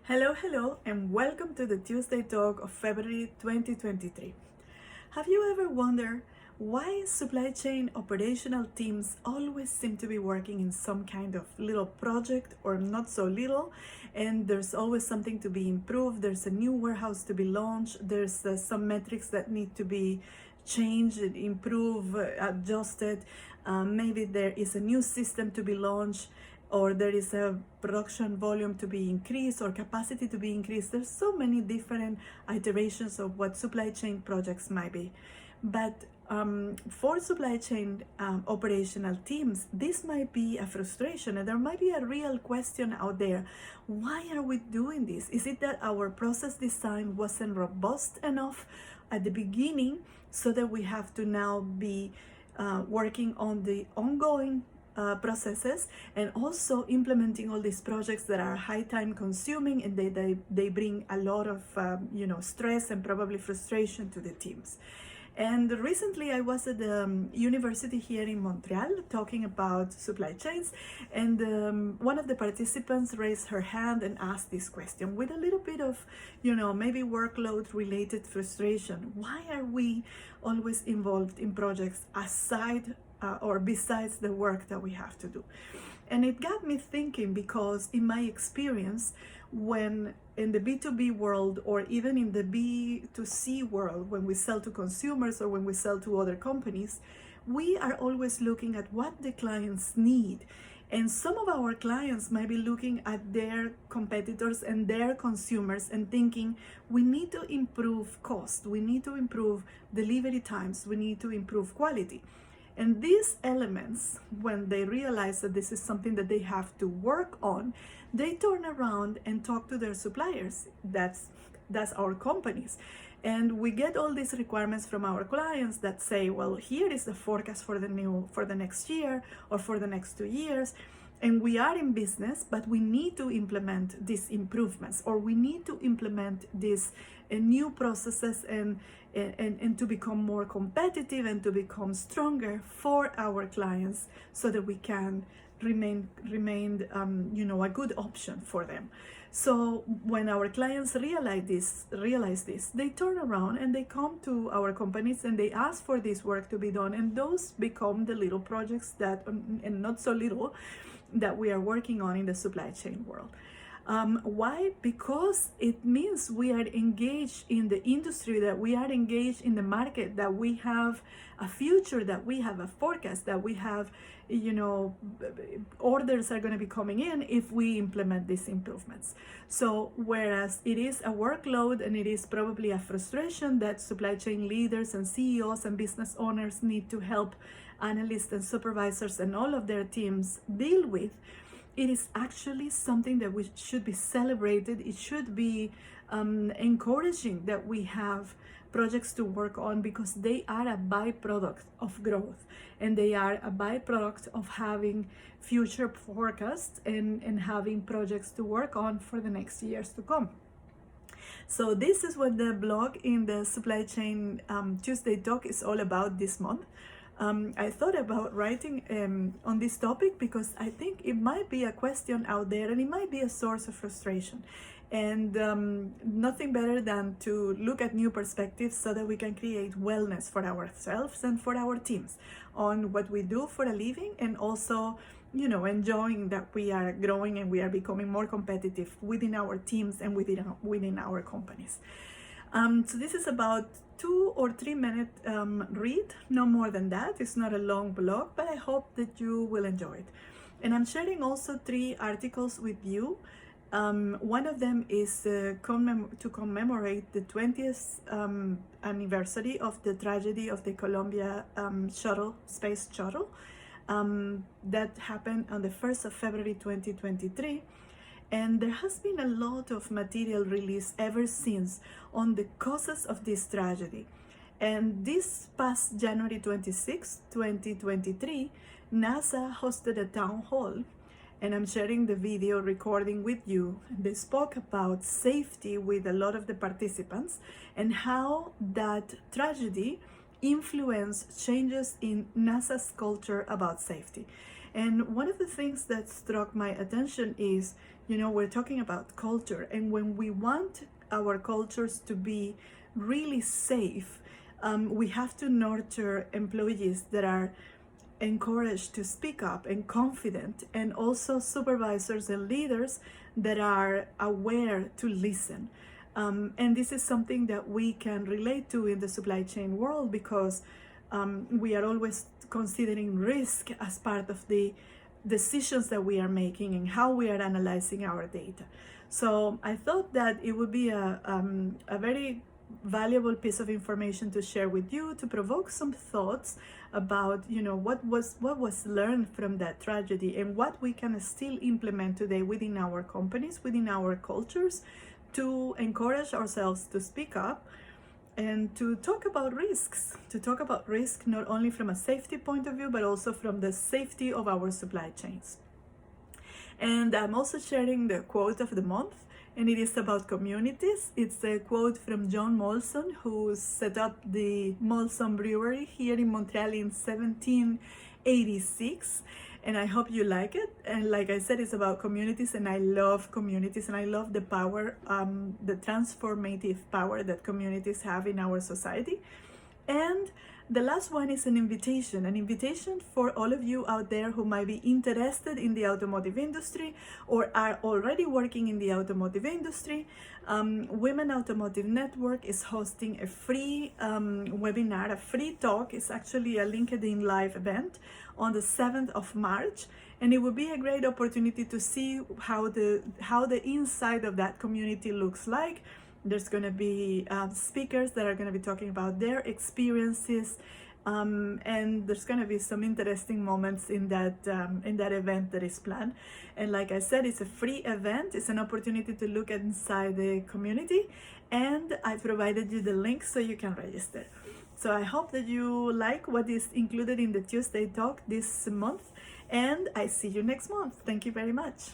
Hello, and welcome to the Tuesday talk of February 2023. Have you ever wondered why supply chain operational teams always seem to be working in some kind of little project or not so little, and there's always something to be improved, there's a new warehouse to be launched, there's some metrics that need to be changed, improved, adjusted, maybe there is a new system to be launched, or there is a production volume to be increased or capacity to be increased. There's so many different iterations of what supply chain projects might be. But for supply chain operational teams, this might be a frustration, and there might be a real question out there. Why are we doing this? Is it that our process design wasn't robust enough at the beginning so that we have to now be working on the ongoing processes and also implementing all these projects that are high time consuming, and they bring a lot of stress and probably frustration to the teams. And recently I was at the university here in Montreal talking about supply chains, and one of the participants raised her hand and asked this question with a little bit of maybe workload related frustration. Why are we always involved in projects aside or besides the work that we have to do? And it got me thinking, because in my experience, when in the B2B world or even in the B2C world, when we sell to consumers or when we sell to other companies, we are always looking at what the clients need. And some of our clients might be looking at their competitors and their consumers and thinking, we need to improve cost, we need to improve delivery times, we need to improve quality. And these elements, when they realize that this is something that they have to work on, they turn around and talk to their suppliers. That's our companies. And we get all these requirements from our clients that say, well, here is the forecast for the next year or for the next 2 years. And we are in business, but we need to implement these improvements, or we need to implement these new processes and to become more competitive and to become stronger for our clients, so that we can remain a good option for them. So when our clients realize this, they turn around and they come to our companies and they ask for this work to be done, and those become the little projects that, and not so little, that we are working on in the supply chain world. Why? Because it means we are engaged in the industry, that we are engaged in the market, that we have a future, that we have a forecast, that we have, orders are going to be coming in if we implement these improvements. So whereas it is a workload and it is probably a frustration that supply chain leaders and CEOs and business owners need to help analysts and supervisors and all of their teams deal with, it is actually something that we should be celebrated. It should be encouraging that we have projects to work on, because they are a byproduct of growth, and they are a byproduct of having future forecasts and having projects to work on for the next years to come. So this is what the blog in the Supply Chain Tuesday talk is all about this month. I thought about writing on this topic because I think it might be a question out there, and it might be a source of frustration. And nothing better than to look at new perspectives so that we can create wellness for ourselves and for our teams on what we do for a living, and also enjoying that we are growing and we are becoming more competitive within our teams and within our companies. So this is about 2 or 3 minute read, no more than that. It's not a long blog, but I hope that you will enjoy it. And I'm sharing also 3 articles with you. One of them is to commemorate the 20th anniversary of the tragedy of the Columbia Space Shuttle that happened on the 1st of February 2023. And there has been a lot of material released ever since on the causes of this tragedy. And this past January 26, 2023, NASA hosted a town hall, and I'm sharing the video recording with you. They spoke about safety with a lot of the participants and how that tragedy influenced changes in NASA's culture about safety. And one of the things that struck my attention is, we're talking about culture, and when we want our cultures to be really safe, we have to nurture employees that are encouraged to speak up and confident, and also supervisors and leaders that are aware to listen. And this is something that we can relate to in the supply chain world, because we are always considering risk as part of the decisions that we are making and how we are analyzing our data. So I thought that it would be a very valuable piece of information to share with you, to provoke some thoughts about what was learned from that tragedy, and what we can still implement today within our companies, within our cultures, to encourage ourselves to speak up and to talk about risks, not only from a safety point of view, but also from the safety of our supply chains. And I'm also sharing the quote of the month, and it is about communities. It's a quote from John Molson, who set up the Molson Brewery here in Montreal in 1786. And I hope you like it. And like I said, it's about communities, and I love communities, and I love the power, the transformative power that communities have in our society. And the last one is an invitation for all of you out there who might be interested in the automotive industry or are already working in the automotive industry. Women Automotive Network is hosting a free webinar, a free talk. It's actually a LinkedIn Live event on the 7th of March. And it would be a great opportunity to see how the inside of that community looks like. There's going to be speakers that are going to be talking about their experiences, and there's going to be some interesting moments in that event that is planned. And like I said, it's a free event. It's an opportunity to look inside the community, and I provided you the link so you can register. So I hope that you like what is included in the Tuesday Talk this month, and I see you next month. Thank you very much.